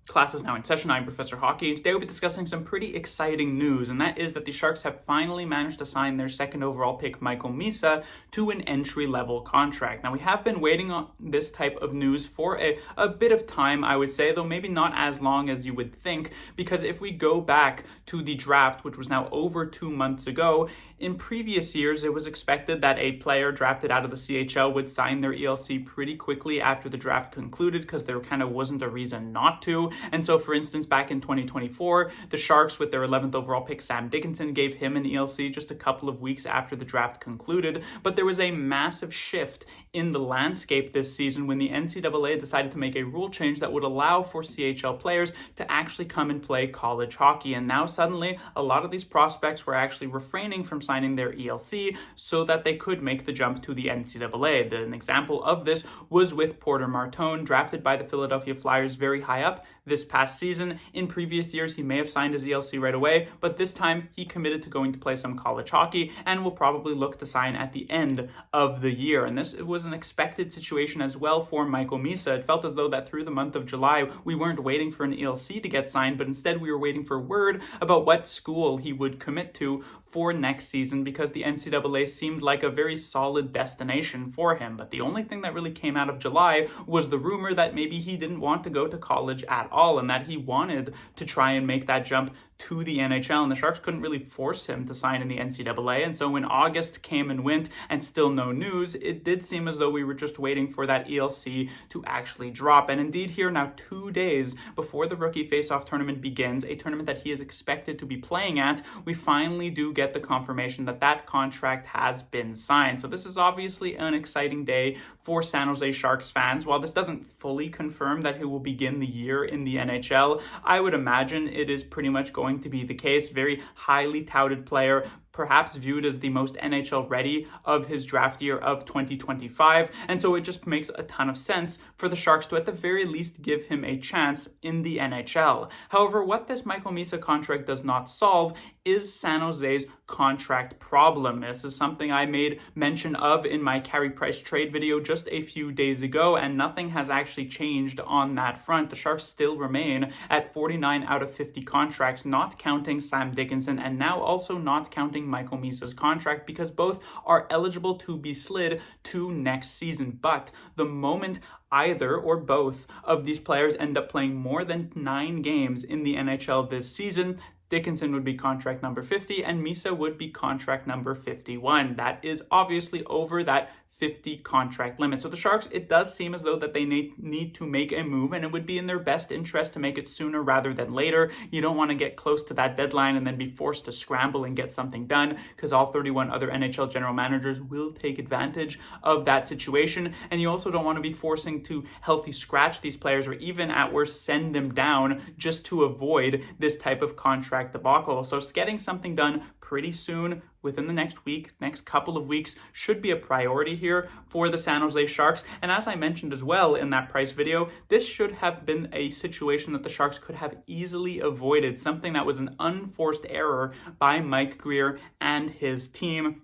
Class is now in session. I'm Professor Hockey, and today we'll be discussing some pretty exciting news, and that is that the Sharks have finally managed to sign their second overall pick, Michael Misa, to an entry-level contract. Now, we have been waiting on this type of news for a bit of time, I would say, though maybe not as long as you would think, because if we go back to the draft, which was now over 2 months ago, in previous years, it was expected that a player drafted out of the CHL would sign their ELC pretty quickly after the draft concluded, because there kind of wasn't a reason not to. And so, for instance, back in 2024, the Sharks, with their 11th overall pick, Sam Dickinson, gave him an ELC just a couple of weeks after the draft concluded. But there was a massive shift in the landscape this season when the NCAA decided to make a rule change that would allow for CHL players to actually come and play college hockey. And now suddenly, a lot of these prospects were actually refraining from signing their ELC so that they could make the jump to the NCAA. An example of this was with Porter Martone, drafted by the Philadelphia Flyers very high up this past season. In previous years, he may have signed his ELC right away, but this time he committed to going to play some college hockey and will probably look to sign at the end of the year. And this was an expected situation as well for Michael Misa. It felt as though that through the month of July, we weren't waiting for an ELC to get signed, but instead we were waiting for word about what school he would commit to for next season, because the NCAA seemed like a very solid destination for him. But the only thing that really came out of July was the rumor that maybe he didn't want to go to college at all and that he wanted to try and make that jump to the NHL, and the Sharks couldn't really force him to sign in the NCAA. And so when August came and went and still no news, it did seem as though we were just waiting for that ELC to actually drop. And indeed, here now 2 days before the rookie face-off tournament begins, a tournament that he is expected to be playing at, we finally do get the confirmation that that contract has been signed. So this is obviously an exciting day for San Jose Sharks fans. While this doesn't fully confirm that he will begin the year in the NHL, I would imagine it is pretty much going to be the case. Very highly touted player, perhaps viewed as the most NHL ready of his draft year of 2025. And so it just makes a ton of sense for the Sharks to at the very least give him a chance in the NHL. However, what this Michael Misa contract does not solve is San Jose's contract problem. This is something I made mention of in my Carey Price trade video just a few days ago, and nothing has actually changed on that front. The Sharks still remain at 49 out of 50 contracts, not counting Sam Dickinson, and now also not counting Michael Misa's contract, because both are eligible to be slid to next season. But the moment either or both of these players end up playing more than 9 games in the NHL this season, Dickinson would be contract number 50 and Misa would be contract number 51. That is obviously over that 50 contract limit. So the Sharks, it does seem as though that they need to make a move, and it would be in their best interest to make it sooner rather than later. You don't want to get close to that deadline and then be forced to scramble and get something done, because all 31 other NHL general managers will take advantage of that situation. And you also don't want to be forcing to healthy scratch these players, or even at worst send them down just to avoid this type of contract debacle. So getting something done pretty soon, within the next couple of weeks, should be a priority here for the San Jose Sharks. And as I mentioned as well in that Price video, this should have been a situation that the Sharks could have easily avoided, something that was an unforced error by Mike Grier and his team.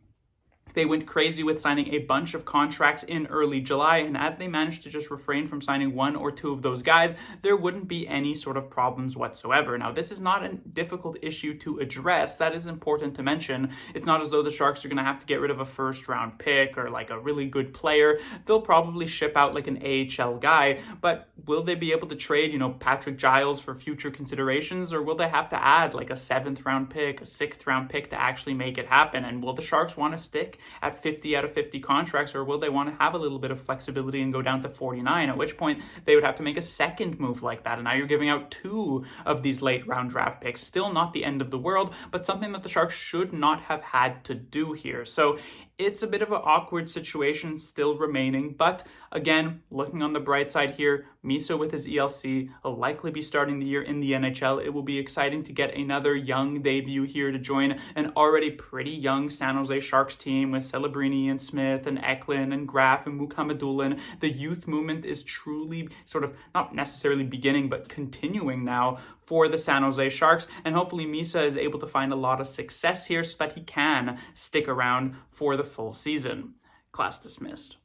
They went crazy with signing a bunch of contracts in early July, and had they managed to just refrain from signing 1 or 2 of those guys, there wouldn't be any sort of problems whatsoever. Now, this is not a difficult issue to address. That is important to mention. It's not as though the Sharks are going to have to get rid of a first-round pick or like a really good player. They'll probably ship out like an AHL guy, but will they be able to trade, Patrick Giles for future considerations, or will they have to add like a 7th-round pick, a 6th-round pick to actually make it happen? And will the Sharks want to stick at 50 out of 50 contracts, or will they want to have a little bit of flexibility and go down to 49, at which point they would have to make a second move like that? And now you're giving out 2 of these late round draft picks. Still not the end of the world, but something that the Sharks should not have had to do here. So it's a bit of an awkward situation still remaining, but again, looking on the bright side here, Misa with his ELC will likely be starting the year in the NHL. It will be exciting to get another young debut here to join an already pretty young San Jose Sharks team with Celebrini and Smith and Eklund and Graf and Mukhamadullin. The youth movement is truly sort of not necessarily beginning, but continuing now for the San Jose Sharks, and hopefully Misa is able to find a lot of success here so that he can stick around for the full season. Class dismissed.